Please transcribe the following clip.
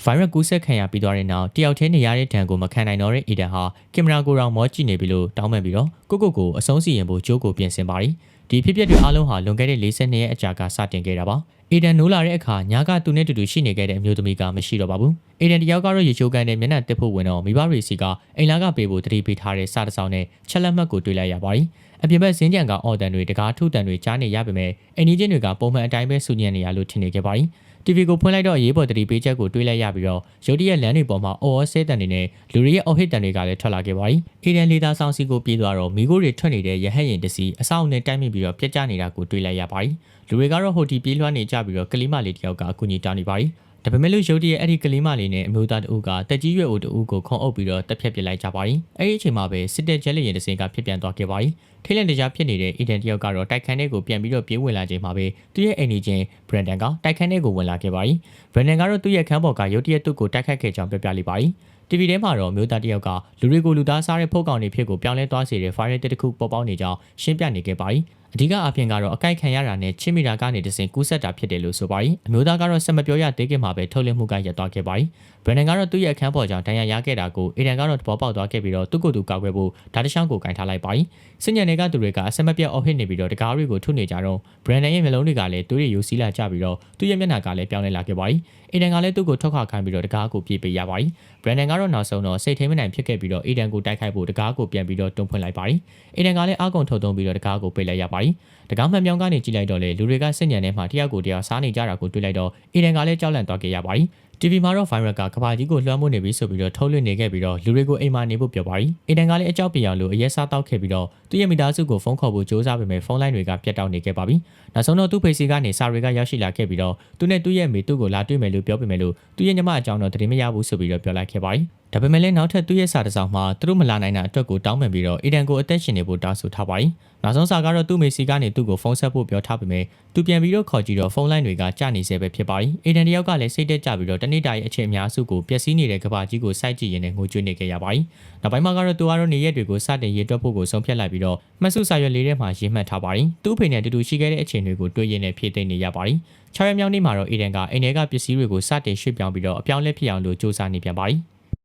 ဗိုင်းရပ်ကူးစက်ခံရပြီးသွားတဲ့နောက်တယောက်ချင်းနေရတဲ့ဒဏ်ကိုမခံနိုင်တော့တဲ့ Eden ဟာကင်မရာကိုတောင်မောကြည့်နေပြီလို့တောင်းပန်ပြီးတော့ကိုအဆုံးစီရင်ဖို့ကြိုးကိုပြင်ဆင်ပါတယ်ဒီဖြစ်ပျက်တွေအားလုံးဟာလွန်ခဲ့တဲ့42ရက်အကြာကစတင်ခဲ့တာပါEden နိုးလာတဲ့အခါညာကသူနဲ့တူတူရှိနေခဲ့တဲ့အမျိုးသမီးကမရှိတော့ပါဘူးEden တယောက်ကတော့ရေချိုးကန်နဲ့မျက်နှာတက်ဖို့ဝင်တော့မိဘတွေစီကအိမ်လာကပေးဖို့တတိပေးထားတဲ့စားတစောင်းနဲ့ချက်လက်မှတ်ကိုတွေ့လိုက်ရပါတယ်အပြင်ဘက်ဇင်းကြံကအော်တန်တွေတကားထုတန်တွေကြားနေရပေမဲ့အင်ဂျင်တွေကပုံမှန်အတိုင်းပဲဆူညံနေရလို့ထင်နေခဲ့ပါတယ်TV ကိုဖွင့်လိုက်တော့အရေးပေါ်တတိပေးချက်ကိုတွေးလိုက်ရပြီးတော့ရုတ်တရက်လမ်းတွေပေါ်မှာအော်ဆဲတန်တွေနဲ့လူတွေရဲ့အော်ဟစ်တန်တွေကလည်းထွက်လာခဲ့ပါတယ်။ Eden လေသားဆောင်စီကိုပြေးသွားတော့မိခိုးတွေထွက်နေတဲ့ရဟတ်ရင်တစီအဆောင်နဲ့တိုက်မိပြီးတော့ပြက်ကျနေတာကိုတွေးလိုက်ရပါတယ်။လူတွေကတော့ဟိုတီပြေးလွှမ်းနေကြပြီးတော့ကလေးမလေးတယောက်ကအကူအညီတောင်းနေပါတယ်။ဒါပေမဲ့လို့ရုတ်တရက်အဲ့ဒီကလေးမလေးနဲ့အမျိုးသားတဦးကတက်ကြီးရွယ်အိုတဦးကိုခုံအုပ်ပြီးတော့တက်ဖြတ်ပစ်လိုက်ကြပါတယ်။အဲ့ဒီအချိန်မှာပဲစစ်တပ်ကျဲလေရင်တစင်ကဖြစ်ပြန်သွားခဲ့ပါတယ်။ထိလန့်တကြားဖြစ်နေတဲ့ Eden တယောက်ကတော့တိုက်ခန်းထဲကိုပြန်ပြီးတော့ပြေးဝင်လာချိန်မှာပဲသူ့ရဲ့အိမ်နေချင်း Brandon ကတိုက်ခန်းထဲကိုဝင်လာခဲ့ပါတယ်။ Brandon ကတော့သူ့ရဲ့ခန်းပေါ်ကရုတ်တရက်သူ့ကိုတိုက်ခတ်ခဲ့ကြောင်းပြောပြလိုက်ပါတယ်။ TV ထဲမှာတော့မျိုးသားတယောက်ကလူတွေကိုလူသားစားတဲ့ဖုတ်ကောင်တွေဖြစ်ကိုပြောင်းလဲသွားစေတဲ့ fire တစ်ခုပေါ်ပေါက်နေကြောင်းရှင်းပြနေခဲ့ပါတယ်။အဓိကအပြင်ကတော့အကိုက်ခံရတာနဲ့ချစ်မိတာကနေတစင်ကူးဆက်တာဖြစ်တယ်လို့ဆိုပါတယ်။အမျိုးသားကတော့ဆက်မပြောရသေးခင်မှာပဲထုတ်လင်းမှုကရပ်သွားခဲ့ပါတယ်။ Brandon ကတော့သူ့ရဲ့အခန်းပေါ်ကြောင့်တန်ရာရခဲ့တာကို Eden ကတော့သဘောပေါက်သွားခဲ့ပြီးတော့သူ့ကိုယ်သူကောက်ွယ်ဖို့ဓာတ်တချောင်းကိုကင်ထားလိုက်ပါတယ်။စညံတွေကသူတွေကအဆက်မပြတ်အော်ဟစ်နေပြီးတော့တကားတွေကိုထုနေကြတော့ Brandon ရဲ့မျက်လုံးတွေကလည်းသွေးတွေယိုစီးလာကြပြီးတော့သူ့ရဲ့မျက်နှာကလည်းပြောင်းလဲလာခဲ့ပါတယ်။ Eden ကလည်းသူ့ကိုထွက်ခွာခိုင်းပြီးတော့တကားကိုပြေးပေးရပါတယ်။ Brandon ကတော့နောက်ဆုံးတော့စိတ်ထိမနိုင်ဖြစ်ခဲ့ပြီးတော့ Eden ကိုတိုက်ခိုက်ဖို့တကားကိုပြန်ပြီးတော့တွန်းဖွင့်လိုက်ပါတယ်။ Eden ကလည်းအာကုန်ထုတ်သုံးပြီးတော့တကားကိုပိတ်လိုက်ရပါတယ်။တကားမှန်ပြောင်းကနေကြည့်လိုက်တော့လေလူတွေကစညံထဲမှာတယောက်ကိုတယောက်စားနေကြတာကိုတွေ့လိုက်တော့ Eden ကလည်းကြောက်လန့်သွားခဲ့ရပါတယ်။ TV မှာတော့ virus ကကဘာကြီးကိုလွှမ်းမိုးနေပြီဆိုပြီးတော့ထုတ်လွှင့်နေခဲ့ပြီးတော့လူတွေကိုအိမ်မှာနေဖို့ပြောပါတယ်။ Eden ကလည်းအကြောက်ပြအောင်လို့အရက်စားတောက်ခဲ့ပြီးတော့သူ့ရဲ့မိသားစုကိုဖုန်းခေါ်ဖို့ကြိုးစားပေမဲ့ဖုန်းလိုင်းတွေကပြတ်တောက်နေခဲ့ပါပြီ။နောက်ဆုံးတော့သူ့ဖေးစီကနေစာတွေကရောက်ရှိလာခဲ့ပြီးတော့သူနဲ့သူ့ရဲ့မိသူ့ကိုလာတွေ့မယ်လို့ပြောပေမဲ့လို့သူ့ရဲ့ညီမအကြောင်းတော့တတိမရဘူးဆိုပြီးတော့ပြောလိုက်ခဲ့ပါတယ်။ဒါပေမဲ့လည်းနောက်ထပ်သူ့ရဲ့စာတစောင်မှာသူတို့မလာနိုင်တာအတွက်ကိုတောင်းပန်ပြီးတော့ Eden ကိုအသက်ရှင်နေဖို့တောင်းဆိုထားပါတယ်။နောက်ဆုံးစာကတော့သူ့မိစီကနေသူ့ကိုဖုန်းဆက်ဖို့ပြောထားပေမဲ့သူပြန်ပြီးတော့ခေါ်ကြည့်တော့ဖုန်းလိုင်းတွေကကျနေစေပဲဖြစ်ပါတယ်။ Eden တယောက်ကလည်းစိတ်တက်ကြပြီးတော့တနေ့တာရဲ့အချိန်အများစုကိုပျက်စီးနေတဲ့ကဘာကြီးကိုစိုက်ကြည့်ရင်းနဲ့ငိုကြွေးနေခဲ့ရပါတယ်။နောက်ပိုင်းမှာကတော့သူကတော့နေရက်တွေကိုစတင်ရေးတွက်ဖို့ကိုဆုံးဖြတ်လိုက်ပြီးတော့မှတ်စုစာရွက်လေးထဲမှာရေးမှတ်ထားပါတယ်။သူ့အဖေနဲ့တူတူရှိခဲ့တဲ့အချိန်တွေကိုတွေးရင်းနဲ့ဖြည့်သိမ့်နေရပါတယ်။6 ရက်မြောက်နေ့မှာတော့ Eden ကအိမ်ထဲကပစ္စည်းတွေကိုစတင်ရွှေ့ပြောင်းပြီးတော့အပြောင်းလဲဖြစ်အောင်လို့စူးစမ်းနေပြန်ပါတယ်။